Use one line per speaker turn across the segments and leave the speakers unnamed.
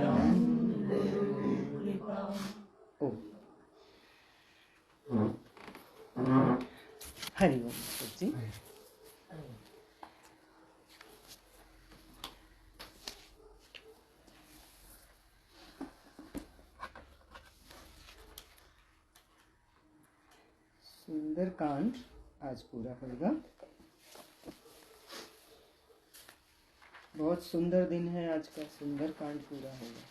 ओ हरि ओम जी। सुंदरकांड आज पूरा होगा। बहुत सुंदर दिन है आज का, सुंदरकांड पूरा होगा।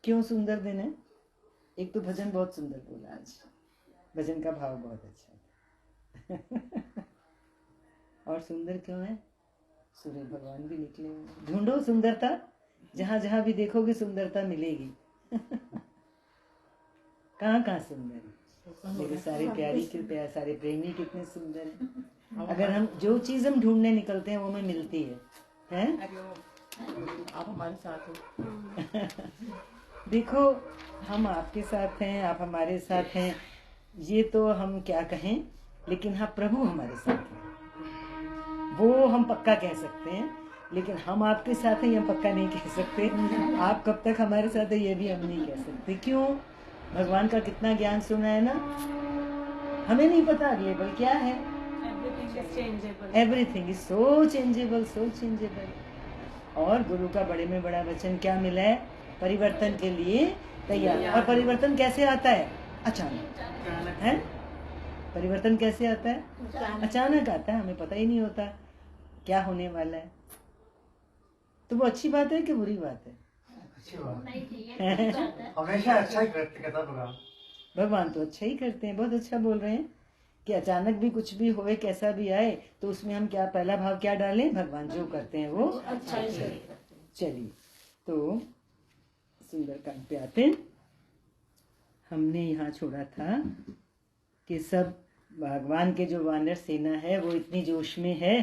क्यों सुंदर दिन है? एक तो भजन बहुत सुंदर बोला आज, भजन का भाव बहुत अच्छा था। और सुंदर क्यों है? सूर्य भगवान भी निकले हुए। ढूंढो सुंदरता, जहां जहां भी देखोगे सुंदरता मिलेगी। कहाँ कहाँ सुंदर है मेरे सारे प्यारी के सारे प्रेमी कितने सुंदर हैं। अगर हम जो चीज हम ढूंढने निकलते हैं वो हमें मिलती है, हैं?
आप हमारे साथ हो।
देखो, हम आपके साथ हैं, आप हमारे साथ हैं, ये तो हम क्या कहें, लेकिन हाँ प्रभु हमारे साथ हैं, वो हम पक्का कह सकते हैं। लेकिन हम आपके साथ हैं ये हम पक्का नहीं कह सकते। आप कब तक हमारे साथ है ये भी हम नहीं कह सकते। क्यों? भगवान का कितना ज्ञान सुना है ना, हमें नहीं पता अगलेबल क्या है। Everything is so changeable, so changeable. और गुरु का बड़े में बड़ा वचन क्या मिला है? परिवर्तन के लिए तैयार। और परिवर्तन कैसे आता है? अचानक है। परिवर्तन कैसे आता है? अचानक आता है, हमें पता ही नहीं होता क्या होने वाला है। तो वो अच्छी बात है कि बुरी बात है?
हमेशा अच्छा ही करता
भगवान तो अच्छा ही करते हैं। बहुत अच्छा बोल रहे हैं कि अचानक भी कुछ भी होए, कैसा भी आए, तो उसमें हम क्या पहला भाव क्या डालें? भगवान जो करते हैं वो अच्छा ही करते हैं। चलिए, तो सुंदरकांड पे आते हैं। हमने यहाँ छोड़ा था कि सब भगवान के जो वानर सेना है वो इतनी जोश में है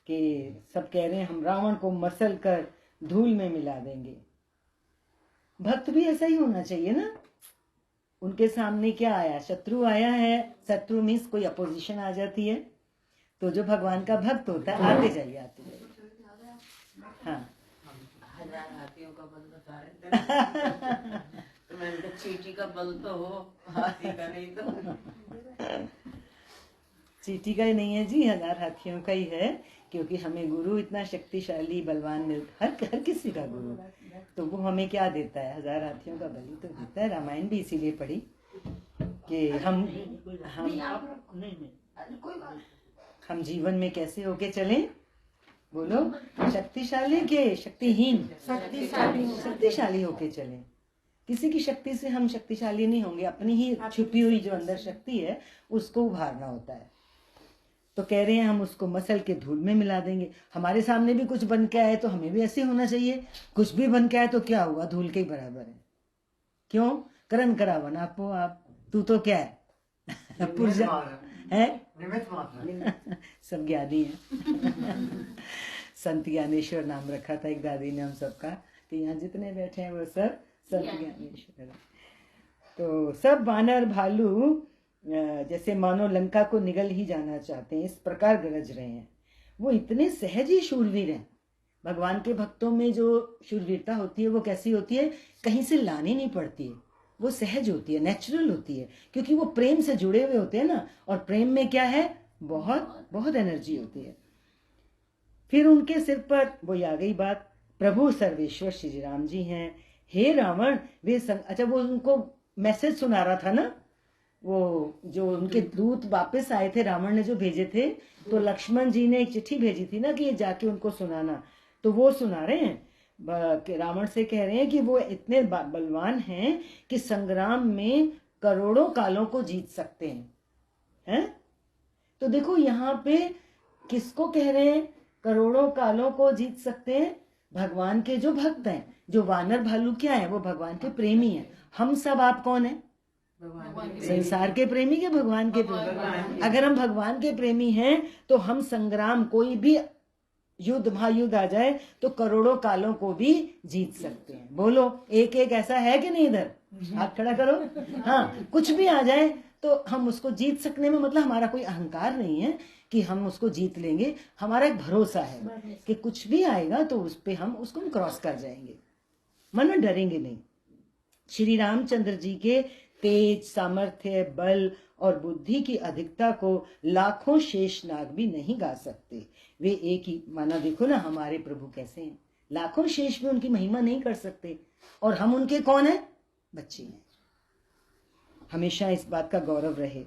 कि सब कह रहे हैं हम रावण को मसल कर धूल में मिला देंगे। भक्त भी ऐसा ही होना चाहिए ना। उनके सामने क्या आया? शत्रु आया है। शत्रु मीन्स कोई अपोजिशन आ जाती है, तो जो भगवान का भक्त होता है आते जाइए, आते जाइए। हाँ,
हाथियों का बल बता रहे तो मैंने कहा चींटी का बल तो हो, हाथी का नहीं तो।
चींटी का ही नहीं है जी, 1000 हाथियों का ही है। क्योंकि हमें गुरु इतना शक्तिशाली बलवान मिलता, हर किसी का गुरु, तो वो हमें क्या देता है? 1000 हाथियों का बलि तो देता है। रामायण भी इसीलिए पढ़ी कि हम जीवन में कैसे होके चलें। बोलो, शक्तिशाली के शक्तिहीन? शक्तिशाली होके चलें। किसी की शक्ति से हम शक्तिशाली नहीं होंगे, अपनी ही छुपी हुई जो अंदर शक्ति है उसको उभारना होता है। तो कह रहे हैं हम उसको मसल के धूल में मिला देंगे। हमारे सामने भी कुछ बन के आए तो हमें भी ऐसे होना चाहिए। कुछ भी बन के आए तो क्या हुआ? धूल के ही बराबर है। क्यों? करण करावन आपो आप, तू तो क्या है? पुर्जा है, सब ज्ञानी है। संत ज्ञानेश्वर नाम रखा था एक दादी ने हम सबका, कि यहाँ जितने बैठे हैं वो सब संत ज्ञानेश्वर। तो सब वानर भालू जैसे मानो लंका को निगल ही जाना चाहते हैं, इस प्रकार गरज रहे हैं। वो इतने सहज ही शूरवीर हैं। भगवान के भक्तों में जो शूरवीरता होती है वो कैसी होती है? कहीं से लानी नहीं पड़ती है, वो सहज होती है, नेचुरल होती है, क्योंकि वो प्रेम से जुड़े हुए होते हैं ना। और प्रेम में क्या है? बहुत बहुत एनर्जी होती है। फिर उनके सिर पर वो आ गई बात, प्रभु सर्वेश्वर श्री राम जी हैं। हे रावण वे अच्छा, वो उनको मैसेज सुना रहा था ना, वो जो उनके दूत वापस आए थे, रावण ने जो भेजे थे, तो लक्ष्मण जी ने एक चिट्ठी भेजी थी ना कि ये जाके उनको सुनाना। तो वो सुना रहे हैं, रावण से कह रहे हैं कि वो इतने बलवान हैं कि संग्राम में करोड़ों कालों को जीत सकते हैं। तो देखो यहाँ पे किसको कह रहे हैं करोड़ों कालों को जीत सकते हैं? भगवान के जो भक्त हैं। जो वानर भालू क्या है? वो भगवान के प्रेमी हैं। हम सब आप कौन है? संसार के प्रेमी के भगवान के प्रेमी? अगर हम भगवान के प्रेमी हैं तो हम संग्राम, कोई भी युद्ध महायुद्ध आ जाए तो करोड़ों कालों को भी जीत सकते हैं। बोलो, एक एक ऐसा है कि नहीं? इधर हाथ खड़ा करो। हाँ, कुछ भी आ जाए तो हम उसको जीत सकने में मतलब हमारा कोई अहंकार नहीं है कि हम उसको जीत लेंगे। हमारा एक भरोसा है कि कुछ भी आएगा तो उस पे हम उसको क्रॉस कर जाएंगे, मन में डरेंगे नहीं। श्री रामचंद्र जी के तेज, सामर्थ्य, बल और बुद्धि की अधिकता को लाखों शेषनाग भी नहीं गा सकते। वे एक ही, माना देखो ना हमारे प्रभु कैसे हैं, लाखों शेष भी उनकी महिमा नहीं कर सकते, और हम उनके कौन है? बच्चे हैं। हमेशा इस बात का गौरव रहे।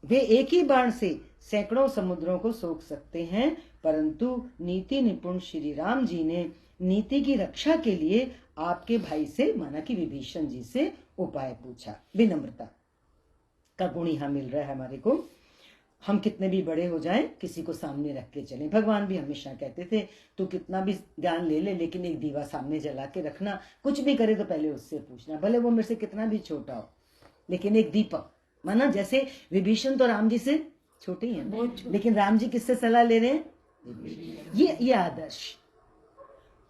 वे एक ही बाण से सैकड़ों समुद्रों को सोख सकते हैं, परंतु नीति निपुण श्री राम जी ने नीति की रक्षा के लिए आपके भाई से, माना कि विभीषण जी से, उपाय पूछा। विनम्रता का गुण यहाँ मिल रहा है हमारे को। हम कितने भी बड़े हो जाएं, किसी को सामने रख के चलें। भगवान भी हमेशा कहते थे तू कितना भी ज्ञान ले ले, लेकिन एक दीवा सामने जला के रखना। कुछ भी करे तो पहले उससे पूछना, भले वो मेरे से कितना भी छोटा हो, लेकिन एक दीपक। माना जैसे विभीषण तो राम जी से छोटे ही हैं, लेकिन राम जी किससे सलाह ले रहे हैं? ये आदर्श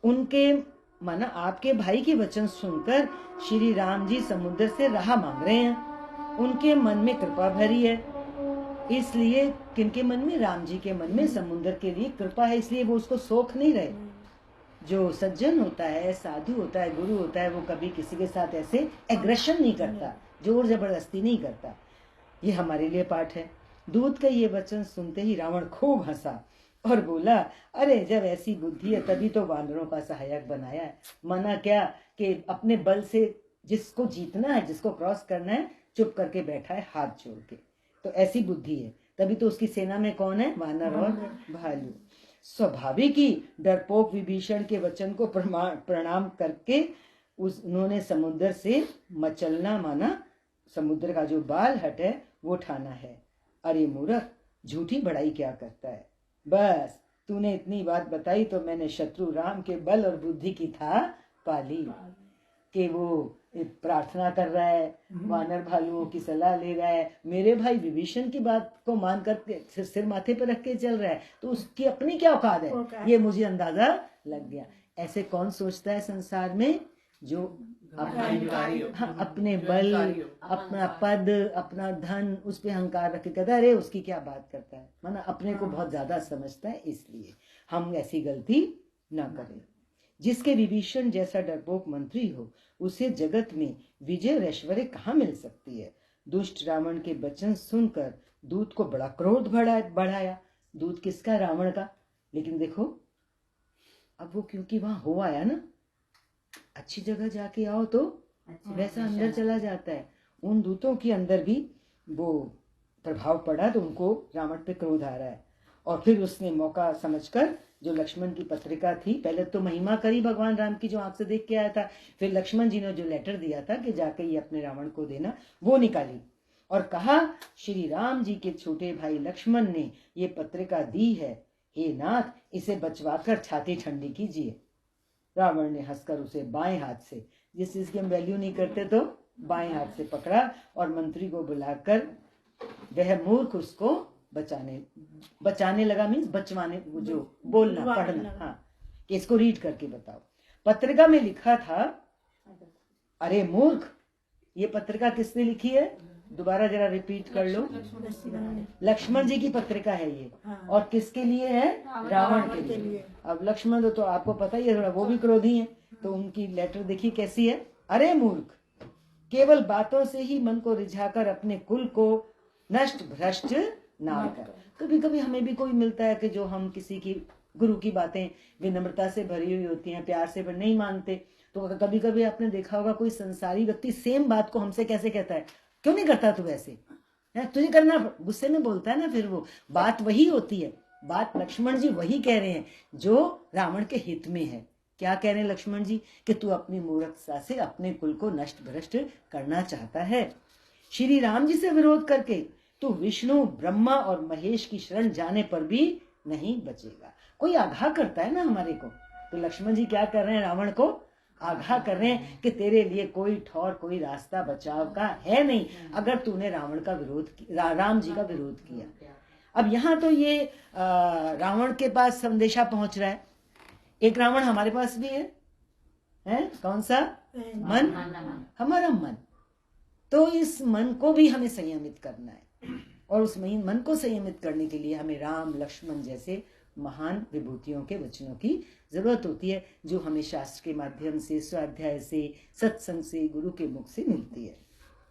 उनके, माना आपके भाई के वचन सुनकर श्री राम जी समुद्र से राह मांग रहे हैं। उनके मन में कृपा भरी है, इसलिए किनके मन में? राम जी के मन में समुद्र के लिए कृपा है, इसलिए वो उसको सोख नहीं रहे। जो सज्जन होता है, साधु होता है, गुरु होता है, वो कभी किसी के साथ ऐसे एग्रेशन नहीं करता, जोर जबरदस्ती नहीं करता। ये हमारे लिए पाठ है। दूत का ये वचन सुनते ही रावण खूब हंसा और बोला, अरे जब ऐसी बुद्धि है तभी तो वानरों का सहायक बनाया है। मना क्या कि अपने बल से जिसको जीतना है, जिसको क्रॉस करना है, चुप करके बैठा है हाथ जोड़ के। तो ऐसी बुद्धि है, तभी तो उसकी सेना में कौन है? वानर और भालू। स्वाभाविक ही डरपोक विभीषण के वचन को प्रणाम करके उन्होंने समुद्र से मचलना, माना समुद्र का जो बाल हट है वो ठाना है। अरे मूर्ख, झूठी बड़ाई क्या करता है? बस तूने इतनी बात बताई तो मैंने शत्रु राम के बल और बुद्धि की था पाली। कि वो प्रार्थना कर रहा है, वानर भालुओं की सलाह ले रहा है, मेरे भाई विभीषण की बात को मान कर सिर माथे पर रख के चल रहा है, तो उसकी अपनी क्या औकात है, ये मुझे अंदाजा लग गया। ऐसे कौन सोचता है संसार में? जो अपने बल, अपना पद, अपना धन, उस पे अहंकार रख के कहता है अरे उसकी क्या बात करता है, माना अपने को बहुत ज्यादा समझता है। इसलिए हम ऐसी गलती ना करें। जिसके विभीषण जैसा डरपोक मंत्री हो, उसे जगत में विजय और ऐश्वर्य कहाँ मिल सकती है। दुष्ट रावण के वचन सुनकर दूत को बड़ा क्रोध बढ़ाया। दूत किसका? रावण का। लेकिन देखो अब वो क्योंकि वहां हो आया ना, अच्छी जगह जाके आओ तो वैसा अंदर चला जाता है। उन दूतों के अंदर भी वो प्रभाव पड़ा, तो उनको रावण पे क्रोध आ रहा है। और फिर उसने मौका समझकर जो लक्ष्मण की पत्रिका थी, पहले तो महिमा करी भगवान राम की जो आंख से देख के आया था, फिर लक्ष्मण जी ने जो लेटर दिया था कि जाके ये अपने रावण को देना, वो निकाली और कहा श्री राम जी के छोटे भाई लक्ष्मण ने ये पत्रिका दी है, हे नाथ इसे बचवाकर छाती ठंडी कीजिए। रावण ने हंसकर उसे बाएं हाथ से, जिस चीज की हम वैल्यू नहीं करते, तो बाएं हाथ से पकड़ा और मंत्री को बुलाकर वह मूर्ख उसको बचाने लगा, मीन्स बचवाने, जो बोलना पढ़ना, हाँ, कि इसको रीड करके बताओ। पत्रिका में लिखा था, अरे मूर्ख, ये पत्रिका किसने लिखी है? दोबारा जरा रिपीट कर लो। लक्ष्मण जी की पत्रिका है ये। और किसके लिए है? रावण के लिए। अब लक्ष्मण तो आपको पता ही है, थोड़ा वो भी क्रोधी है, तो उनकी लेटर देखिए कैसी है। अरे मूर्ख, केवल बातों से ही मन को रिझाकर अपने कुल को नष्ट भ्रष्ट ना कर। कभी कभी हमें भी कोई मिलता है कि जो हम किसी की गुरु की बातें विनम्रता से भरी हुई होती हैं, प्यार से नहीं मानते, तो कभी कभी आपने देखा होगा कोई संसारी व्यक्ति सेम बात को हमसे कैसे कहता है, क्यों नहीं करता तू ऐसे, तुझे करना, गुस्से में बोलता है ना। फिर वो बात वही होती है, बात लक्ष्मण जी वही कह रहे हैं जो रावण के हित में है। क्या कह रहे हैं लक्ष्मण जी? कि तू अपनी मूर्खता से अपने कुल को नष्ट भ्रष्ट करना चाहता है। श्री राम जी से विरोध करके तू विष्णु, ब्रह्मा और महेश की शरण जाने पर भी नहीं बचेगा। कोई आगाह करता है ना हमारे को, तो लक्ष्मण जी क्या कर रहे हैं? रावण को आगाह कर रहे हैं कि तेरे लिए कोई ठौर, कोई रास्ता बचाव का है नहीं, अगर तूने रावण का विरोध, राम जी का विरोध किया। अब यहाँ तो ये रावण के पास संदेशा पहुंच रहा है, एक रावण हमारे पास भी है कौन सा? मन, हमारा मन। तो इस मन को भी हमें संयमित करना है और उस मन को संयमित करने के लिए हमें राम लक्ष्मण जैसे महान विभूतियों के वचनों की जरूरत होती है, जो हमें शास्त्र के माध्यम से, स्वाध्याय से, सत्संग से, गुरु के मुख से मिलती है।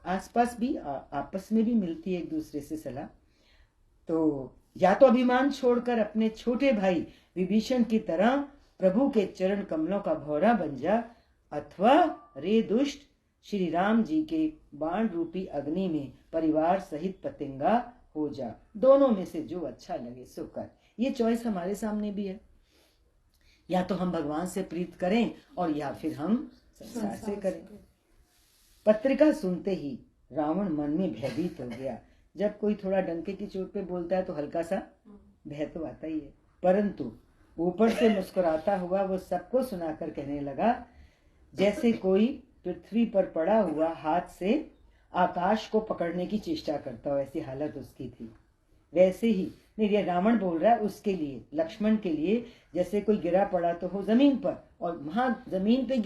आसपास भी आपस में भी मिलती है एक दूसरे से सलाह। तो या तो अभिमान छोड़कर अपने छोटे भाई विभीषण की तरह प्रभु के चरण कमलों का भौरा बन जा, अथवा रे दुष्ट श्री राम जी के बाण रूपी अग्नि में परिवार सहित पतंगा हो जा। दोनों में से जो अच्छा लगे सो कर। ये चॉइस हमारे सामने भी है, या तो हम भगवान से प्रीत करें और या फिर हम संसार से करें। पत्रिका सुनते ही रावण मन में भयभीत हो गया। जब कोई थोड़ा डंके की चोट पे बोलता है तो हल्का सा भय तो आता ही है, परंतु ऊपर से मुस्कुराता हुआ वो सबको सुनाकर कहने लगा, जैसे कोई पृथ्वी पर पड़ा हुआ हाथ से आकाश को पकड़ने की चेष्टा करता हो, ऐसी हालत उसकी थी। वैसे ही नहीं, ये रावण बोल रहा है उसके लिए, लक्ष्मण के लिए, जैसे कोई गिरा पड़ा तो हो जमीन पर, और वहां जमीन पे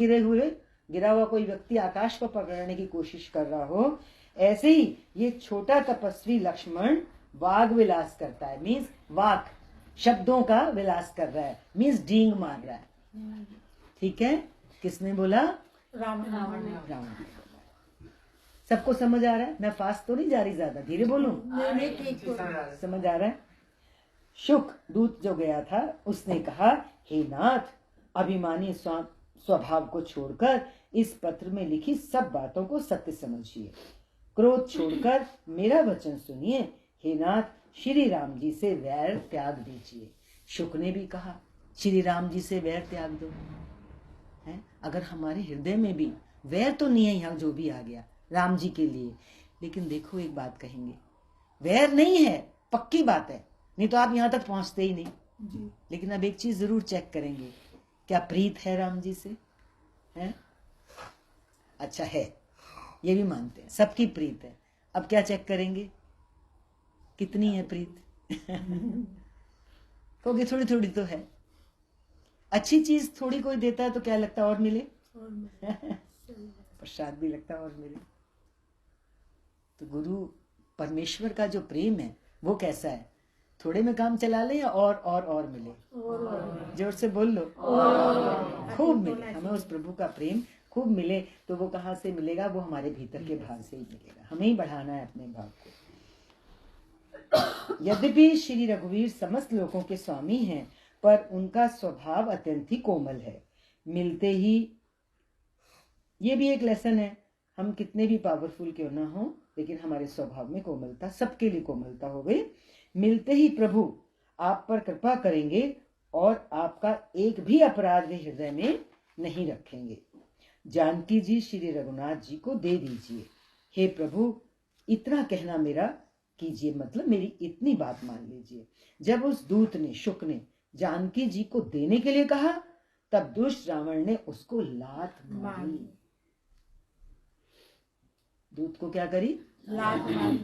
गिरा हुआ कोई व्यक्ति आकाश को पकड़ने की कोशिश कर रहा हो, ऐसे ही ये छोटा तपस्वी लक्ष्मण वाग विलास करता है। मीन्स वाक शब्दों का विलास कर रहा है, मीन्स डींग मार रहा है। ठीक है, किसने बोला? रावण। सबको समझ आ रहा है? मैं फास्ट तो नहीं जा रही, ज्यादा धीरे बोलूं? समझ आ रहा है? शुक दूत जो गया था उसने कहा, हे नाथ, अभिमानी स्वभाव को छोड़कर इस पत्र में लिखी सब बातों को सत्य समझिए। क्रोध छोड़कर मेरा वचन सुनिए। हे नाथ, श्री राम जी से वैर त्याग दीजिए। शुक ने भी कहा, श्री राम जी से वैर त्याग दो। है, अगर हमारे हृदय में भी वैर तो नहीं है, यहाँ जो भी आ गया राम जी के लिए, लेकिन देखो एक बात कहेंगे, वैर नहीं है, पक्की बात है, नहीं तो आप यहाँ तक पहुंचते ही नहीं जी। लेकिन अब एक चीज जरूर चेक करेंगे, क्या प्रीत है राम जी से? है? अच्छा है, ये भी मानते हैं, सबकी प्रीत है। अब क्या चेक करेंगे, कितनी है प्रीत? क्योंकि थोड़ी थोड़ी तो है। अच्छी चीज थोड़ी कोई देता है तो क्या लगता है और मिले, प्रसाद भी लगता है और मिले। तो गुरु परमेश्वर का जो प्रेम है वो कैसा है? थोड़े में काम चला ले या और मिले? जोर से बोल लो, खूब मिले। हमें उस प्रभु का प्रेम खूब मिले। तो वो कहाँ से मिलेगा? वो हमारे भीतर के भाव से ही मिलेगा। हमें ही बढ़ाना है अपने भाव को। यद्यपि श्री रघुवीर समस्त लोगों के स्वामी हैं, पर उनका स्वभाव अत्यंत ही कोमल है। मिलते ही, ये भी एक लेसन है, हम कितने भी पावरफुल क्यों ना हो, लेकिन हमारे स्वभाव में कोमलता, सबके लिए कोमलता हो गई। मिलते ही प्रभु आप पर कृपा करेंगे और आपका एक भी अपराध वे हृदय में नहीं रखेंगे। जानकी जी श्री रघुनाथ जी को दे दीजिए। हे प्रभु, इतना कहना मेरा कीजिए, मतलब मेरी इतनी बात मान लीजिए। जब उस दूत ने, शुक ने, जानकी जी को देने के लिए कहा, तब दुष्ट रावण ने उसको लात मारी। दूत को क्या करी? लात मारी,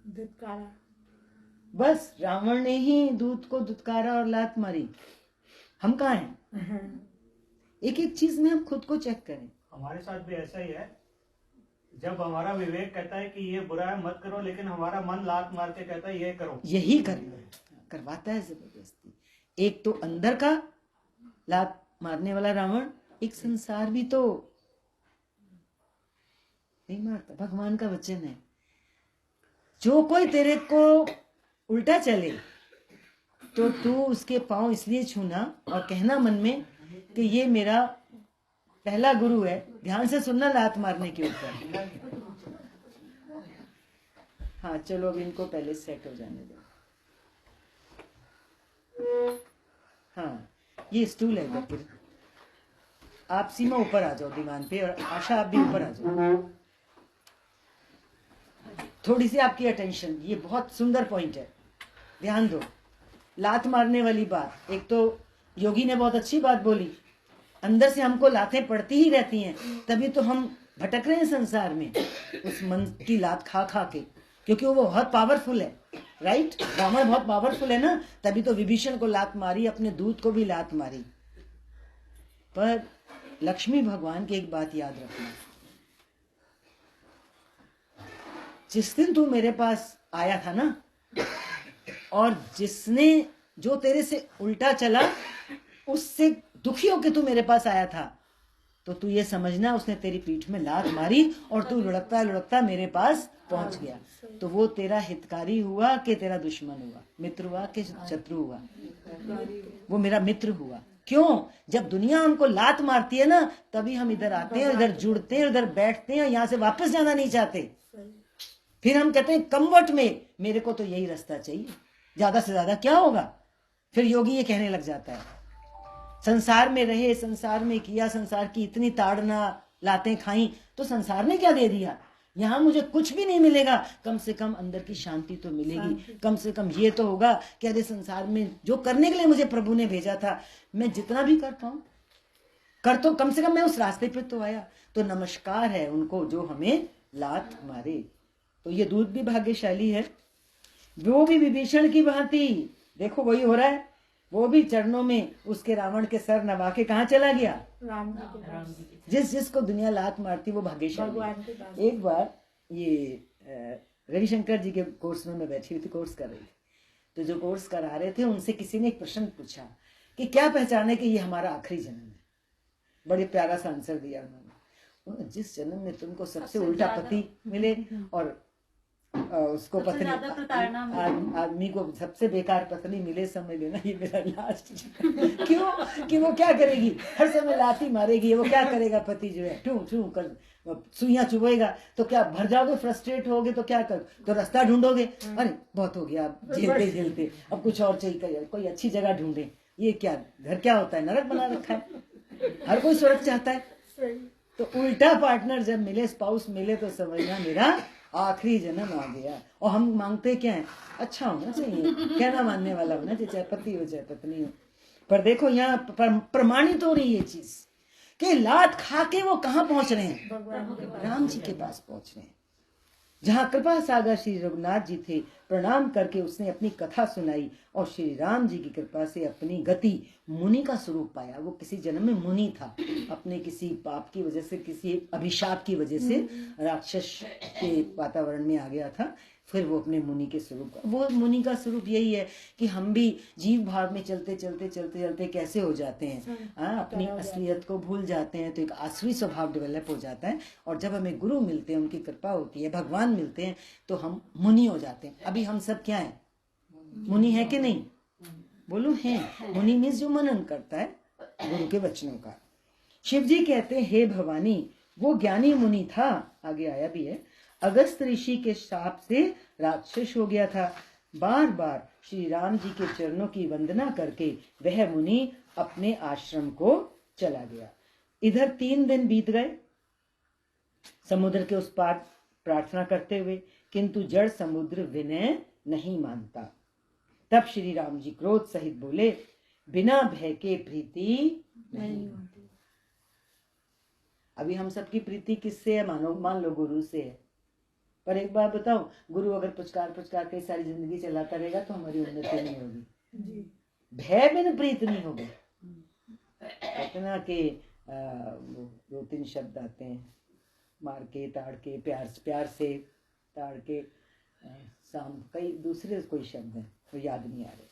दुत्कारा। बस रावण ने ही दूत को दुत्कारा और लात मारी। हम कहाँ हैं? एक एक चीज में हम खुद को चेक करें।
हमारे साथ भी ऐसा ही है। जब हमारा विवेक कहता है कि ये बुरा है मत करो, लेकिन हमारा मन लात मार के कहता है ये करो, यही
करवाता है जबरदस्ती। एक तो अंदर का लात मारने वाला रावण, एक संसार भी तो नहीं मारता। भगवान का वचन है, जो कोई तेरे को उल्टा चले तो तू उसके पांव इसलिए छूना और कहना मन में कि ये मेरा पहला गुरु है। ध्यान से सुनना लात मारने के ऊपर। हाँ चलो, अब इनको पहले सेट हो जाने दो। हाँ, ये स्टूल है बकीर। आप सीमा ऊपर आ जाओ दीवान पे, और आशा आप भी ऊपर आ जाओ। थोड़ी सी आपकी अटेंशन, ये बहुत सुंदर पॉइंट है, ध्यान दो। लात मारने वाली बात, एक तो योगी ने बहुत अच्छी बात बोली, अंदर से हमको लातें पड़ती ही रहती हैं, तभी तो हम भटक रहे हैं संसार में, उस मन की लात खा खा के, क्योंकि वो बहुत पावरफुल है। राइट, रावण बहुत पावरफुल है ना, तभी तो विभीषण को लात मारी, अपने दूत को भी लात मारी। पर लक्ष्मी भगवान की एक बात याद रखना, जिस दिन तू मेरे पास आया था ना, और जिसने जो तेरे से उल्टा चला उससे दुखी होकर तू मेरे पास आया था, तो तू ये समझना उसने तेरी पीठ में लात मारी और तू लुढ़कता लुढ़कता मेरे पास पहुंच गया। तो वो तेरा हितकारी हुआ कि तेरा दुश्मन हुआ, मित्र हुआ कि शत्रु हुआ? वो मेरा मित्र हुआ। क्यों? जब दुनिया हमको लात मारती है ना, तभी हम इधर आते हैं, इधर जुड़ते हैं, इधर बैठते हैं, यहाँ से वापस जाना नहीं चाहते। फिर हम कहते हैं कम्फर्ट में, मेरे को तो यही रास्ता चाहिए, ज्यादा से ज्यादा क्या होगा? फिर योगी ये कहने लग जाता है, संसार में रहे, संसार में किया, संसार की इतनी ताड़ना लातें खाई, तो संसार ने क्या दे दिया? यहाँ मुझे कुछ भी नहीं मिलेगा, कम से कम अंदर की शांति तो मिलेगी। कम से कम ये तो होगा कि अरे संसार में जो करने के लिए मुझे प्रभु ने भेजा था, मैं जितना भी कर पाऊं कर, तो कम से कम मैं उस रास्ते पे तो आया। तो नमस्कार है उनको जो हमें लात मारे। तो ये दूत भी भाग्यशाली है, वो भी विभीषण की भांति, देखो वही हो रहा है, वो भी चरणों में उसके रावण के सर नवा के कहाँ चला गया?
राम जी के पास।
जिसको दुनिया लात मारती वो भाग्यशाली।
भगवान के पास।
एक बार ये रविशंकर जी के कोर्स में मैं बैठी हुई थी, कोर्स कर रही थी, तो जो कोर्स करा रहे थे उनसे किसी ने एक प्रश्न पूछा कि क्या पहचाने कि ये हमारा आखिरी जन्म है? बड़े प्यारा सा आंसर दिया उन्होंने, जिस जन्म में तुमको सबसे उल्टा पति मिले और उसको पत्नी, आदमी को सबसे बेकार पत्नी मिले, समझ लेना ये मेरा लास्ट। क्यों? कि वो क्या करेगी? हर समय लाठी मारेगी, वो क्या करेगा? पति जो है ठू ठू कर सुइयां चुभेगा, तो क्या भर जाओगे, फ्रस्ट्रेट होगे, तो क्या कर, तो रास्ता ढूंढोगे, अरे बहुत हो गया, झेलते झेलते अब कुछ और चाहिए, कोई अच्छी जगह ढूंढे। ये क्या घर क्या होता है? नरक बना रखा है, हर कोई स्वर्ग चाहता है। तो उल्टा पार्टनर जब मिले, स्पाउस मिले, तो समझना मेरा आखिरी जन्म आ गया। और हम मांगते क्या है? अच्छा होना चाहिए, कहना मानने वाला होना चाहिए, चाहे पति हो चाहे पत्नी हो। पर देखो यहाँ प्रमाणित हो रही ये चीज कि लात खा के वो कहाँ पहुंच रहे हैं? राम जी के पास पहुंच रहे हैं, जहाँ कृपा सागर श्री रघुनाथ जी थे। प्रणाम करके उसने अपनी कथा सुनाई और श्री राम जी की कृपा से अपनी गति मुनि का स्वरूप पाया। वो किसी जन्म में मुनि था, अपने किसी पाप की वजह से, किसी अभिशाप की वजह से राक्षस के वातावरण में आ गया था, फिर वो अपने मुनि के स्वरूप, वो मुनि का स्वरूप यही है कि हम भी जीव भाव में चलते चलते चलते चलते कैसे हो जाते हैं, अपनी असलियत को भूल जाते हैं, तो एक आसुरी स्वभाव डेवलप हो जाता है। और जब हमें गुरु मिलते हैं, उनकी कृपा होती है, भगवान मिलते हैं, तो हम मुनि हो जाते हैं। अभी हम सब क्या है? मुनि है कि नहीं? बोलो हैं। मुनि मीन्स जो मनन करता है गुरु के वचनों का। शिव जी कहते हैं, हे भवानी, वो ज्ञानी मुनि था, आगे आया भी है, अगस्त ऋषि के शाप से राक्षस हो गया था। बार बार श्री राम जी के चरणों की वंदना करके वह मुनि अपने आश्रम को चला गया। इधर 3 दिन बीत गए समुद्र के उस पार प्रार्थना करते हुए, किंतु जड़ समुद्र विनय नहीं मानता। तब श्री राम जी क्रोध सहित बोले, बिना भय के प्रीति नहीं होती। अभी हम सबकी प्रीति किससे है? मान लो गुरु से है। पर एक बात बताओ, गुरु अगर पुचकार पुचकार के सारी जिंदगी चलाता रहेगा तो हमारी उन्नति नहीं होगी। भय बिन प्रीत नहीं होगी। कहते ना कि 2-3 शब्द आते हैं, मार के, ताड़ के, प्यार से, ताड़ के, शाम, कई दूसरे कोई शब्द हैं तो याद नहीं आ रहे।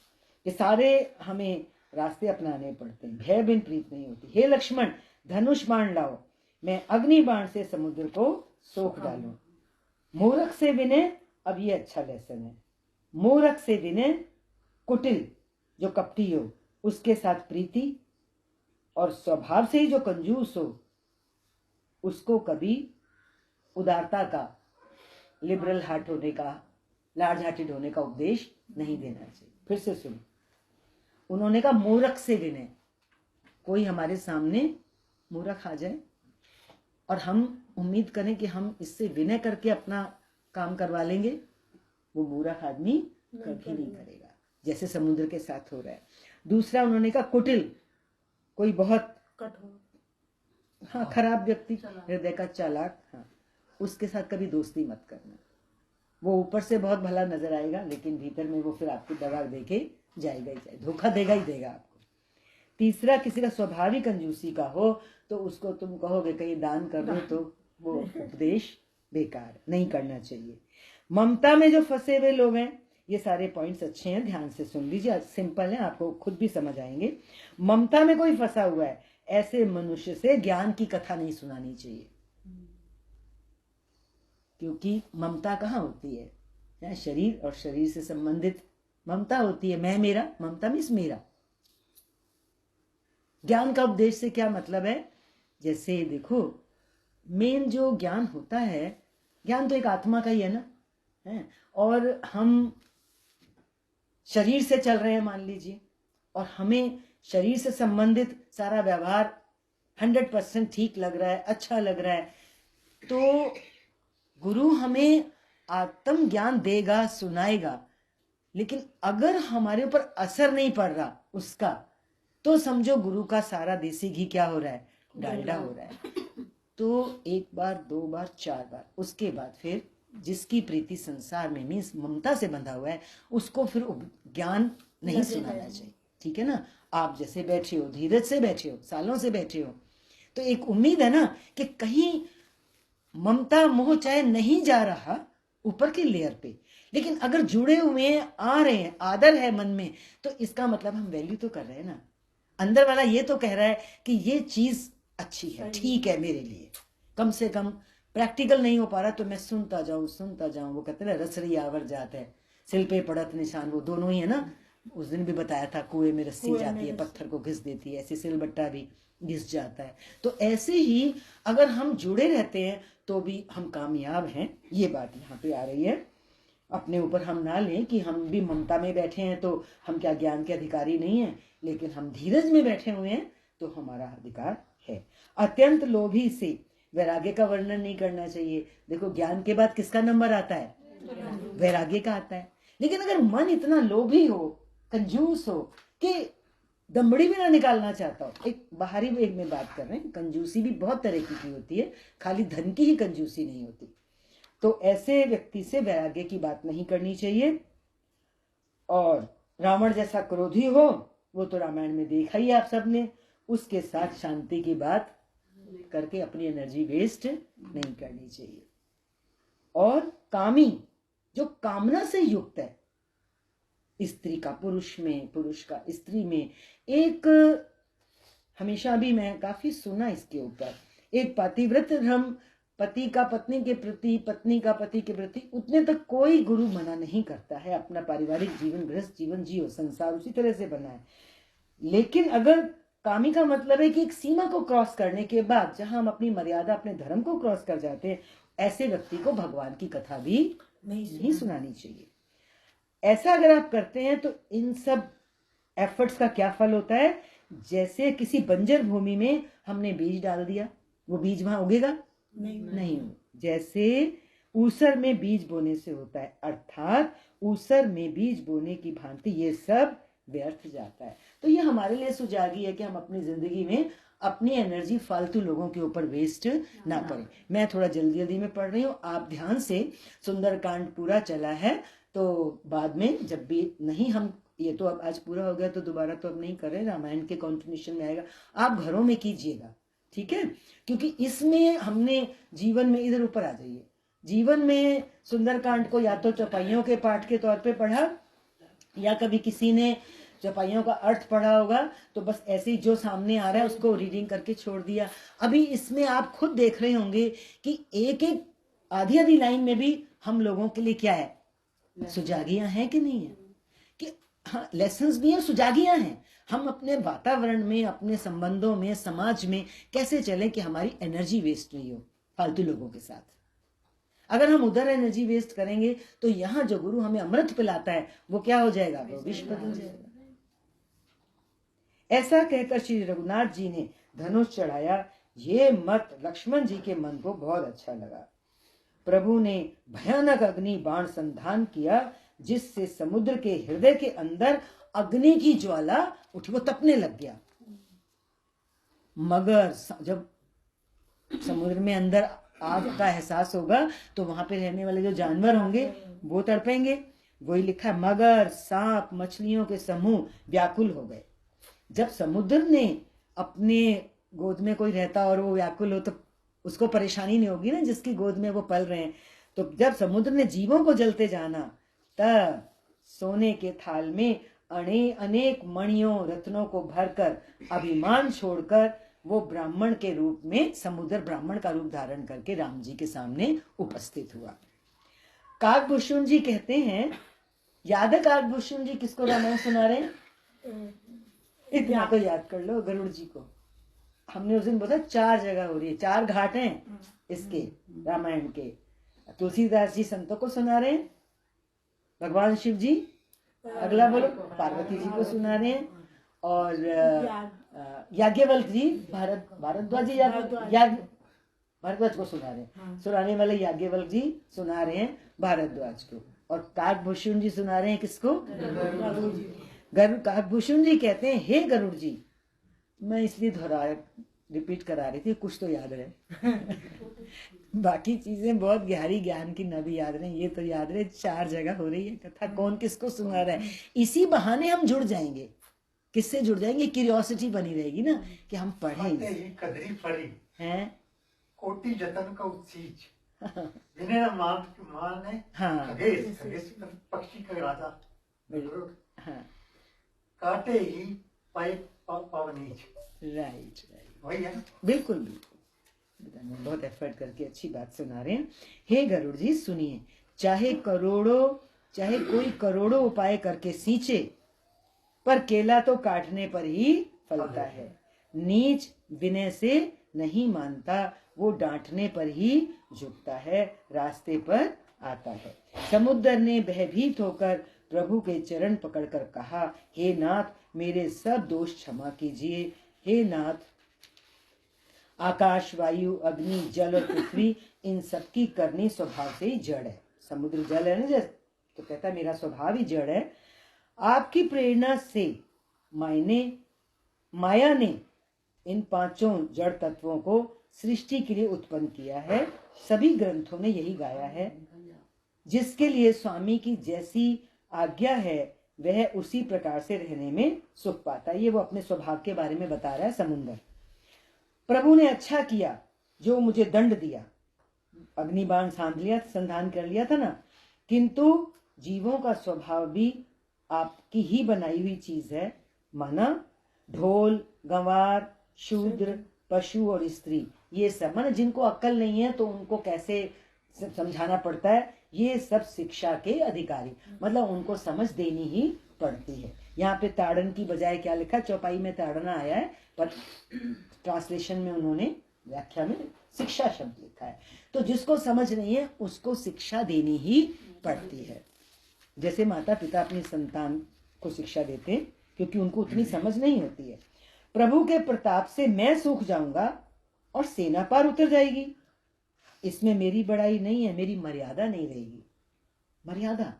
ये सारे हमें रास्ते अपनाने पड़ते हैं। भय बिन प्रीत नहीं होती। हे लक्ष्मण, धनुष बाण लाओ, मैं अग्नि बाण से समुद्र को सोख डालूं। मूर्ख से विनय, अब ये अच्छा लेसन है, मूर्ख से विनय, कुटिल जो कपटी हो उसके साथ प्रीति, और स्वभाव से ही जो कंजूस हो उसको कभी उदारता का, लिबरल हार्ट होने का, लार्ज हार्टेड होने का उपदेश नहीं देना चाहिए। फिर से सुनो, उन्होंने कहा मूर्ख से विनय। कोई हमारे सामने मूर्ख आ जाए और हम उम्मीद करें कि हम इससे विनय करके अपना काम करवा लेंगे, वो मूर्ख आदमी कभी नहीं करेगा, जैसे समुद्र के साथ हो रहा है। दूसरा उन्होंने कहा कुटिल, कोई बहुत
कठोर,
हाँ खराब व्यक्ति, हृदय का चालाक, हाँ, उसके साथ कभी दोस्ती मत करना। वो ऊपर से बहुत भला नजर आएगा लेकिन भीतर में वो फिर आपकी दगा देके जाएगा ही जाएगा, धोखा देगा ही देगा आपको। तीसरा, किसी का स्वाभाविक कंजूसी का हो तो उसको तुम कहोगे कहीं दान कर दो, तो वो उपदेश बेकार, नहीं करना चाहिए। ममता में जो फंसे हुए लोग हैं, ये सारे पॉइंट्स अच्छे हैं, ध्यान से सुन लीजिए, सिंपल है, आपको खुद भी समझ आएंगे। ममता में कोई फंसा हुआ है, ऐसे मनुष्य से ज्ञान की कथा नहीं सुनानी चाहिए, क्योंकि ममता कहाँ होती है? शरीर और शरीर से संबंधित ममता होती है। मैं मेरा, ममता मीन्स मेरा। ज्ञान का उपदेश से क्या मतलब है? जैसे देखो, मेन जो ज्ञान होता है, ज्ञान तो एक आत्मा का ही है ना, है, और हम शरीर से चल रहे हैं मान लीजिए, और हमें शरीर से संबंधित सारा व्यवहार 100% ठीक लग रहा है, अच्छा लग रहा है, तो गुरु हमें आत्म ज्ञान देगा, सुनाएगा, लेकिन अगर हमारे ऊपर असर नहीं पड़ रहा उसका, तो समझो गुरु का सारा देसी घी क्या हो रहा है? डालडा हो रहा है। तो एक बार, 2 बार, 4 बार, उसके बाद फिर जिसकी प्रीति संसार में मीन्स ममता से बंधा हुआ है, उसको फिर ज्ञान नहीं सुनाना चाहिए। ठीक है ना? आप जैसे बैठे हो, धीरज से बैठे हो, सालों से बैठे हो, तो एक उम्मीद है ना कि कहीं ममता मोह चाहे नहीं जा रहा ऊपर की लेयर पे, लेकिन अगर जुड़े हुए आ रहे हैं, आदर है मन में, तो इसका मतलब हम वैल्यू तो कर रहे हैं ना। अंदर वाला ये तो कह रहा है कि ये चीज अच्छी है, ठीक है मेरे लिए, कम से कम प्रैक्टिकल नहीं हो पा रहा तो मैं सुनता जाऊं। वो कहते हैं रसरी आवर जात है, सिल पे पड़त निशान, वो दोनों ही है ना। उस दिन भी बताया था, कुएं में रस्सी जाती है, पत्थर को घिस देती है, ऐसे सिल बट्टा भी घिस जाता है। तो ऐसे ही अगर हम जुड़े रहते हैं तो भी हम कामयाब हैं। ये बात यहाँ पे आ रही है। अपने ऊपर हम ना लें कि हम भी ममता में बैठे हैं तो हम क्या ज्ञान के अधिकारी नहीं हैं, लेकिन हम धीरज में बैठे हुए हैं तो हमारा अधिकार है। अत्यंत लोभी से वैराग्य का वर्णन नहीं करना चाहिए। देखो, ज्ञान के बाद किसका नंबर आता है? वैराग्य का आता है। लेकिन अगर मन इतना लोभी हो, कंजूस हो कि दमड़ी भी ना निकालना चाहता हो, एक बाहरी एक में बात कर रहे हैं, कंजूसी भी बहुत तरह की होती है, खाली धन की ही कंजूसी नहीं होती, तो ऐसे व्यक्ति से वैराग्य की बात नहीं करनी चाहिए। और रावण जैसा क्रोधी हो, वो तो रामायण में देखा ही आप सबने, उसके साथ शांति की बात करके अपनी एनर्जी वेस्ट नहीं करनी चाहिए। और कामी, जो कामना से युक्त है, स्त्री का पुरुष में, पुरुष का स्त्री में, एक हमेशा भी मैं काफी सुना इसके ऊपर, एक पतिव्रत धर्म, पति का पत्नी के प्रति, पत्नी का पति के प्रति, उतने तक कोई गुरु मना नहीं करता है। अपना पारिवारिक जीवन, गृहस्थ जीवन जियो, संसार उसी तरह से बना है। लेकिन अगर कामी का मतलब है कि एक सीमा को क्रॉस करने के बाद जहां हम अपनी मर्यादा, अपने धर्म को क्रॉस कर जाते हैं, ऐसे व्यक्ति को भगवान की कथा भी नहीं सुनानी चाहिए। ऐसा अगर आप करते हैं तो इन सब एफर्ट्स का क्या फल होता है? जैसे किसी बंजर भूमि में हमने बीज डाल दिया, वो बीज वहां उगेगा नहीं। जैसे ऊसर में बीज बोने से होता है, अर्थात ऊसर में बीज बोने की भांति ये सब व्यर्थ जाता है। तो ये हमारे लिए सुजागी है कि हम अपनी जिंदगी में अपनी एनर्जी फालतू लोगों के ऊपर वेस्ट ना करें। मैं थोड़ा जल्दी में पढ़ रही हूँ, आप ध्यान से, सुंदरकांड पूरा चला है, तो बाद में जब भी नहीं, हम ये तो अब आज पूरा हो गया तो दोबारा तो अब नहीं कर रहे, रामायण के कंटिन्यूशन में आएगा, आप घरों में कीजिएगा, ठीक है? क्योंकि इसमें हमने जीवन में, इधर ऊपर आ जाइए, जीवन में सुंदरकांड को या तो चौपाइयों के पाठ के तौर पे पढ़ा, या कभी किसी ने चौपाइयों का अर्थ पढ़ा होगा, तो बस ऐसे ही जो सामने आ रहा है उसको रीडिंग करके छोड़ दिया। अभी इसमें आप खुद देख रहे होंगे कि एक एक आधी लाइन में भी हम लोगों के लिए क्या है? सुजागियां हैं कि नहीं है? कि हाँ, लेसन्स भी हैं, सुजागियां हैं। हम अपने वातावरण में, अपने संबंधों में, समाज में कैसे चलें कि हमारी एनर्जी वेस्ट नहीं हो फालतू लोगों के साथ। अगर हम उधर एनर्जी वेस्ट करेंगे तो यहाँ जो गुरु हमें अमृत पिलाता है वो क्या हो जाएगा? वो विष बदल जाएगा। ऐसा कहकर श्री रघुनाथ जी ने धनुष चढ़ाया। ये मत लक्ष्मण जी के मन को बहुत अच्छा लगा। प्रभु ने भयानक अग्नि बाण संधान किया, जिससे समुद्र के हृदय के अंदर अग्नि की ज्वाला उठी, वो तपने लग गया। मगर जब समुद्र में अंदर आग का एहसास होगा तो वहां पे रहने वाले जो जानवर होंगे वो तड़पेंगे। वही लिखा है, मगर, सांप, मछलियों के समूह व्याकुल हो गए। जब समुद्र ने अपने गोद में कोई रहता और वो व्याकुल हो तो उसको परेशानी नहीं होगी ना, जिसकी गोद में वो पल रहे हैं। तो जब समुद्र ने जीवों को जलते जाना, तब सोने के थाल में अनेक मणियों रत्नों को भरकर अभिमान छोड़कर वो ब्राह्मण के रूप में, समुद्र ब्राह्मण का रूप धारण करके राम जी के सामने उपस्थित हुआ। काकभूषण जी कहते हैं, याद है काकभूषण जी किसको रामायण सुना रहे हैं? इतना तो याद कर लो, गरुड़ जी को। हमने उस दिन बोला 4 जगह हो रही है, 4 घाट हैं इसके रामायण के। तुलसीदास जी संतों को सुना रहे हैं, भगवान शिव जी अगला बोलो पार्वती जी को सुना रहे हैं, और याज्ञवल्क जी भारद्वाज जी भारद्वाज को सुना रहे हैं। सुनाने वाले याज्ञवल्क जी सुना रहे हैं भारद्वाज को, और काकभूषण जी सुना रहे हैं किसको? काकभूषण जी कहते हैं, हे गरुड़ जी, मैं इसलिए रिपीट करा रही थी, कुछ तो याद रहे बाकी चीजें बहुत गहरी ज्ञान की न भी याद रहे, ये तो याद रहे 4 जगह हो रही है कथा, कौन किसको सुना रहा है। इसी बहाने हम जुड़ जाएंगे। किससे जुड़ जाएंगे? क्यूरियोसिटी बनी रहेगी ना कि हम पढ़ें।
कदरी फरी
हैं
कोटि जतन का उत्सीज जिन्हें मान है।
हाँ
खगेश पक्षी का राजा
हाँ
काटे ही पाए पावनीज।
राइट
वही है,
बिल्कुल बिल्कुल। बहुत एफर्ट करके अच्छी बात सुना रहे हैं। हे गरुड़ जी सुनिए, चाहे कोई करोड़ों उपाय करके सींचे, पर केला तो काटने पर ही फलता है। नीच विनय से नहीं मानता, वो डांटने पर ही झुकता है, रास्ते पर आता है। समुद्र ने भयभीत होकर प्रभु के चरण पकड़कर कहा, हे नाथ मेरे सब दोष क्षमा कीजिए। हे नाथ, आकाश वायु अग्नि जल और पृथ्वी इन सबकी करनी स्वभाव से ही जड़ है। समुद्र जल है ना जैसे, तो कहता है मेरा स्वभाव ही जड़ है। आपकी प्रेरणा से माया ने इन 5 जड़ तत्वों को सृष्टि के लिए उत्पन्न किया है। सभी ग्रंथों में यही गाया है। जिसके लिए स्वामी की जैसी आज्ञा है वह उसी प्रकार से रहने में सुख पाता है। ये वो अपने स्वभाव के बारे में बता रहा है समुद्र। प्रभु ने अच्छा किया जो मुझे दंड दिया, अग्निबाण संधान कर लिया था ना, किंतु जीवों का स्वभाव भी आपकी ही बनाई हुई चीज है। माना ढोल गंवार शूद्र पशु और स्त्री, ये सब माना जिनको अक्ल नहीं है तो उनको कैसे समझाना पड़ता है, ये सब शिक्षा के अधिकारी, मतलब उनको समझ देनी ही पड़ती है। यहाँ पे ताड़न की बजाय क्या लिखा, चौपाई में ताड़ना आया है, पर ट्रांसलेशन में उन्होंने व्याख्या में शिक्षा शब्द लिखा है। तो जिसको समझ नहीं है उसको शिक्षा देनी ही पड़ती है। जैसे माता पिता अपनी संतान को शिक्षा देते हैं, क्योंकि उनको उतनी समझ नहीं होती है। प्रभु के प्रताप से मैं सूख जाऊंगा और सेना पार उतर जाएगी। इसमें मेरी बड़ाई नहीं है, मेरी मर्यादा नहीं रहेगी। मर्यादा,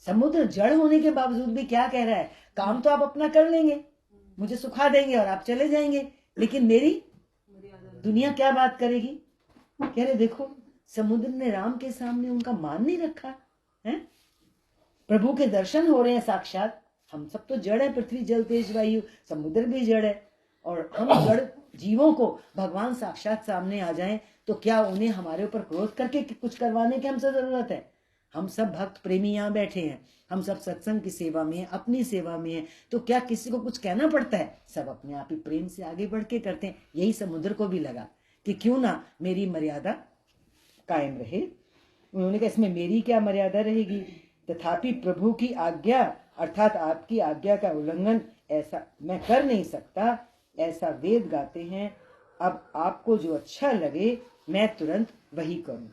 समुद्र जड़ होने के बावजूद भी क्या कह रहा है, काम तो आप अपना कर लेंगे, मुझे सुखा देंगे और आप चले जाएंगे, लेकिन मेरी दुनिया क्या बात करेगी। कह रहे देखो समुद्र ने राम के सामने उनका मान नहीं रखा है। प्रभु के दर्शन हो रहे हैं साक्षात। हम सब तो जड़ है, पृथ्वी जल तेज वायु, समुद्र भी जड़ है, और हम जड़ जीवों को भगवान साक्षात सामने आ जाएं तो क्या उन्हें हमारे ऊपर क्रोध करके कुछ करवाने की हमसे जरूरत है। हम सब भक्त प्रेमी यहाँ बैठे हैं, हम सब सत्संग की सेवा में हैं, अपनी सेवा में हैं, तो क्या किसी को कुछ कहना पड़ता है। सब अपने आप ही प्रेम से आगे बढ़ के करते हैं। यही समुद्र को भी लगा कि क्यों ना मेरी मर्यादा कायम रहे। उन्होंने कहा इसमें मेरी क्या मर्यादा रहेगी। तथापि प्रभु की आज्ञा अर्थात आपकी आज्ञा का उल्लंघन ऐसा मैं कर नहीं सकता, ऐसा वेद गाते हैं। अब आपको जो अच्छा लगे मैं तुरंत वही करूं।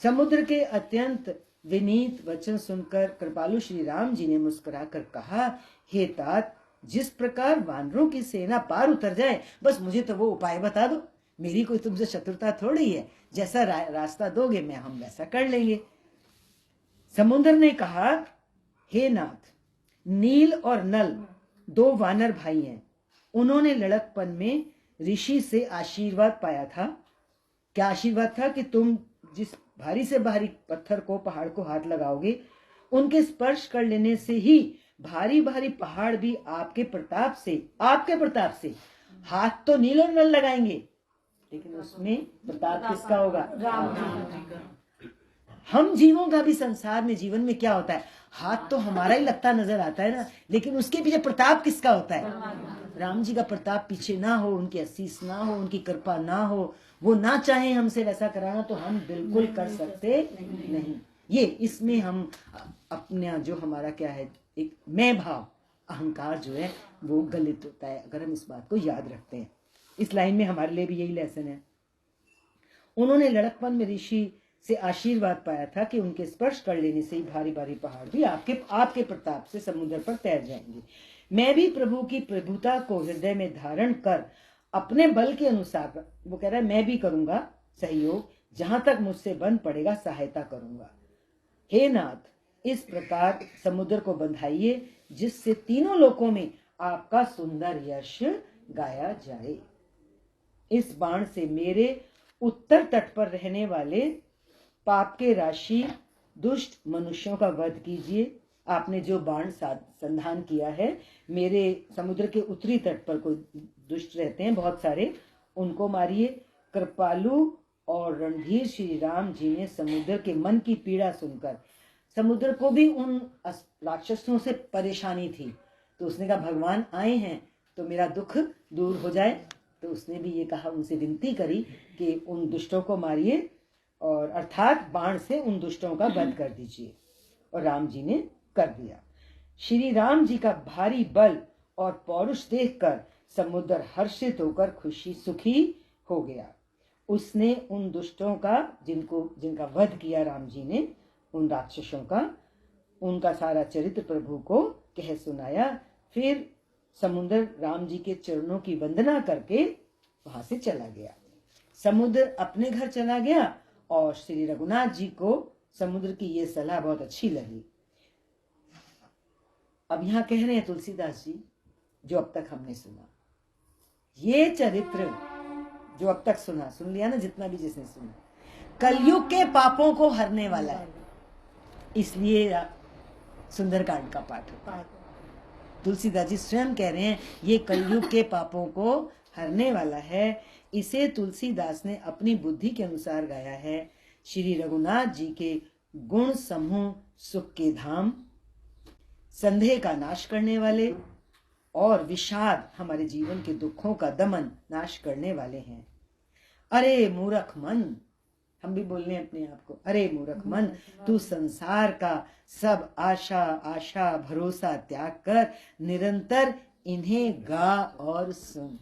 समुद्र के अत्यंत विनीत वचन सुनकर कृपालु श्री राम जी ने मुस्कुराकर कहा, हे तात, जिस प्रकार वानरों की सेना पार उतर जाए, बस मुझे तो वो उपाय बता दो। मेरी कोई तुमसे शत्रुता थोड़ी है, जैसा रास्ता दोगे मैं हम वैसा कर लेंगे। समुद्र ने कहा, हे नाथ, नील और नल 2 वानर भाई हैं। उन्होंने लड़कपन में ऋषि से आशीर्वाद पाया था। क्या आशीर्वाद था कि तुम जिस भारी से भारी पत्थर को पहाड़ को हाथ लगाओगे, उनके स्पर्श कर लेने से ही भारी भारी पहाड़ भी आपके प्रताप से हाथ तो नील और नल लगाएंगे, लेकिन उसमें प्रताप किसका होगा? हम जीवों का भी संसार में जीवन में क्या होता है, हाथ तो हमारा ही लगता नजर आता है ना, लेकिन उसके पीछे प्रताप किसका होता है? राम जी का प्रताप पीछे ना हो, उनकी आशीष ना हो, उनकी कृपा ना हो, वो ना चाहे हमसे वैसा कराना, तो हम बिल्कुल कर सकते नहीं। ये इसमें हम अपना जो हमारा क्या है, एक मैं भाव, अहंकार जो है वो गलित होता है, अगर हम इस बात को याद रखते हैं। इस लाइन में हमारे लिए भी यही लेसन है। उन्होंने लड़कपन में ऋषि से आशीर्वाद पाया था कि उनके स्पर्श कर लेने से ही भारी भारी पहाड़ भी आपके प्रताप से समुद्र पर तैर जाएंगे। मैं भी प्रभु की प्रभुता को हृदय में धारण कर अपने बल के अनुसार, वो कह रहा है मैं भी करूंगा सहयोग, जहां तक मुझसे बन पड़ेगा सहायता करूंगा। हे नाथ, इस प्रकार समुद्र को बंधाइए जिससे तीनों लोकों में आपका सुंदर यश गाया जाए। इस बाण से मेरे उत्तर तट पर रहने वाले पाप के राशि दुष्ट मनुष्यों का वध कीजिए। आपने जो बाण संधान किया है, मेरे समुद्र के उत्तरी तट पर कोई दुष्ट रहते हैं बहुत सारे, उनको मारिए। कृपालु और रणधीर श्री राम जी ने समुद्र के मन की पीड़ा सुनकर, समुद्र को भी उन राक्षसों से परेशानी थी, तो उसने कहा भगवान आए हैं तो मेरा दुख दूर हो जाए। तो उसने भी ये कहा, उनसे विनती करी कि उन दुष्टों को मारिए, और अर्थात बाण से उन दुष्टों का वध कर दीजिए। और राम जी ने कर दिया। श्री राम जी का भारी बल और पौरुष देखकर समुद्र हर्षित होकर खुशी सुखी हो गया। उसने उन दुष्टों का, जिनका वध किया राम जी ने, उन राक्षसों का, उनका सारा चरित्र प्रभु को कह सुनाया। फिर समुद्र राम जी के चरणों की वंदना करके वहां से चला गया। समुद्र अपने घर चला गया और श्री रघुनाथ जी को समुद्र की ये सलाह बहुत अच्छी लगी। अब यहाँ कह रहे हैं तुलसीदास जी, जो अब तक हमने सुना, ये चरित्र जो अब तक सुन लिया ना, जितना भी जिसने सुना, कलयुग के पापों को हरने वाला है। इसलिए सुंदरकांड का पाठ होता है। तुलसीदास जी स्वयं कह रहे हैं ये कलयुग के पापों को हरने वाला है। इसे तुलसीदास ने अपनी बुद्धि के अनुसार गाया है। श्री रघुनाथ जी के गुण समूह सुख के धाम, संदेह का नाश करने वाले, और विषाद हमारे जीवन के दुखों का दमन नाश करने वाले हैं। अरे मूर्ख मन, हम भी बोलने अपने आप को, अरे मूर्ख मन, तू संसार का सब आशा भरोसा त्याग कर निरंतर इन्हें गा और सुन।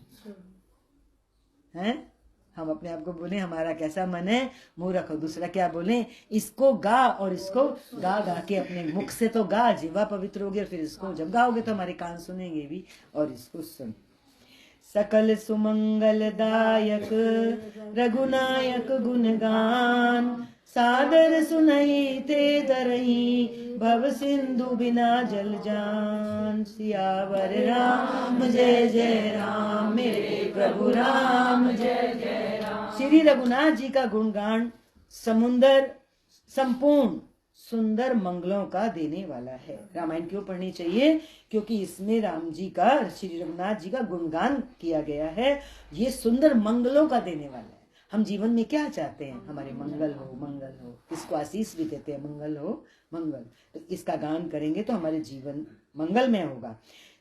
हैं? हम अपने आप को बोले हमारा कैसा मन है, मूर्ख हो। दूसरा क्या बोले, इसको गा, और इसको गा गा के अपने मुख से तो गा, जीवा पवित्र हो गया, फिर इसको जब गाओगे तो हमारे कान सुनेंगे भी, और इसको सुन। सकल सुमंगलदायक रघुनायक गुणगान, सादर सुनई ते तरही भव सिंधु बिना जल जान। सियावर राम जय जय राम, मेरे प्रभु राम जय जय राम। श्री रघुनाथ जी का गुणगान समुंदर संपूर्ण सुंदर मंगलों का देने वाला है। रामायण क्यों पढ़नी चाहिए? क्योंकि इसमें राम जी का, श्री रघुनाथ जी का गुणगान किया गया है। ये सुंदर मंगलों का देने वाला है। हम जीवन में क्या चाहते हैं? हमारे मंगल हो, मंगल हो। इसको आशीष भी देते हैं, मंगल हो, मंगल। तो इसका गान करेंगे तो हमारे जीवन मंगलमय होगा।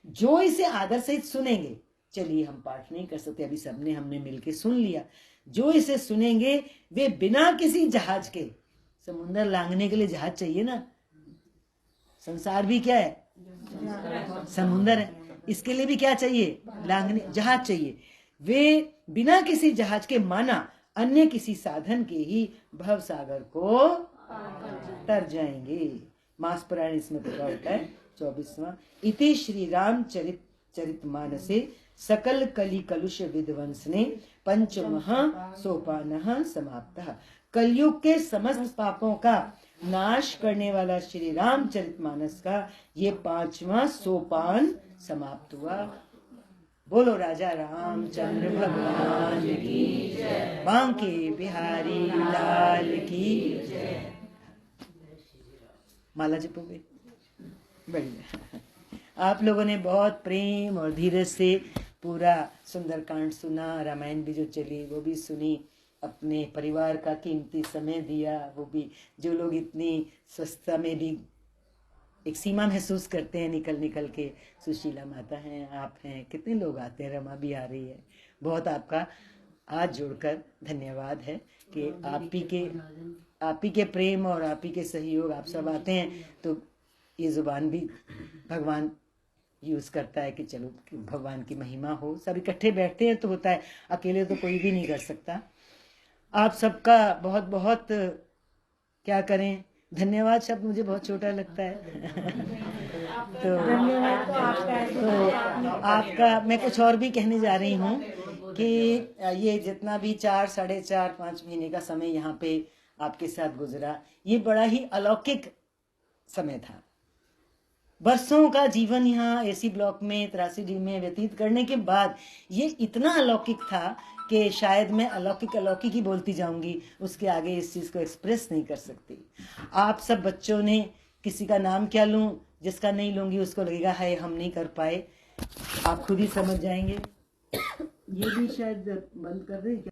जो इसे आदर सहित सुनेंगे, चलिए हम पाठ नहीं कर सकते अभी, हमने मिलके सुन लिया। जो इसे सुनेंगे वे बिना किसी जहाज के, समुद्र लांघने के लिए जहाज चाहिए ना, संसार भी क्या है? समुद्र है। इसके लिए भी क्या चाहिए? लांघने जहाज चाहिए। वे बिना किसी जहाज के माना अन्य किसी साधन के ही भव सागर को तर जाएंगे। मास पुराण इसमें पूरा होता है 24वां। इति श्री राम चरित मानसे सकल कलि कलुष विध्वंसने पंचमः सोपानः समाप्तः। कलयुग के समस्त पापों का नाश करने वाला श्री रामचरितमानस का ये 5वां सोपान समाप्त हुआ। बोलो राजा रामचंद्र भगवान की जय, बांके बिहारी लाल की जय। माला जपोगे? बढ़िया। आप लोगों ने बहुत प्रेम और धीरज से पूरा सुंदरकांड सुना, रामायण भी जो चली वो भी सुनी। अपने परिवार का कीमती समय दिया, वो भी जो लोग इतनी स्वच्छता में भी एक सीमा महसूस करते हैं निकल निकल के। सुशीला माता हैं, आप हैं, कितने लोग आते हैं, रमा भी आ रही है। बहुत आपका हाथ जोड़कर धन्यवाद है कि आप ही के प्रेम और आप ही के सहयोग, आप सब आते हैं तो ये जुबान भी भगवान यूज करता है कि चलो कि भगवान की महिमा हो। सब इकट्ठे बैठते हैं तो होता है, अकेले तो कोई भी नहीं कर सकता। आप सबका बहुत बहुत क्या करें, धन्यवाद शब्द मुझे बहुत छोटा लगता है। तो आपका मैं कुछ और भी कहने जा रही हूँ कि ये जितना भी 4, 4.5, 5 महीने का समय यहाँ पे आपके साथ गुजरा, ये बड़ा ही अलौकिक समय था। बरसों का जीवन यहाँ एसी ब्लॉक में 83D में व्यतीत करने के बाद ये इतना अलौकिक था कि शायद मैं अलौकिक अलौकिक ही बोलती जाऊंगी, उसके आगे इस चीज़ को एक्सप्रेस नहीं कर सकती। आप सब बच्चों ने, किसी का नाम क्या लूं, जिसका नहीं लूंगी उसको लगेगा है हम नहीं कर पाए, आप खुद ही समझ जाएंगे। ये भी शायद बंद कर दें क्या?